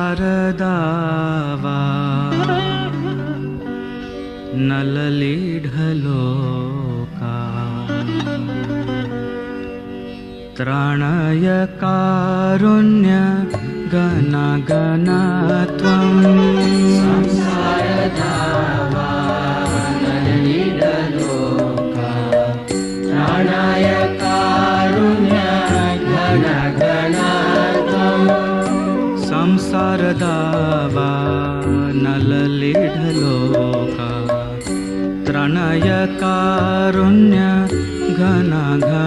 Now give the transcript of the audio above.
संसारदावा नललीढलोका त्राणाय कारुण्य गणागणत्वं संसारदावा नललीढलोका त्राणाय कारुण्य गणागणत्वं संसारदावा नललीढलोका त्राणाय कारुण्य घनाघनत्वं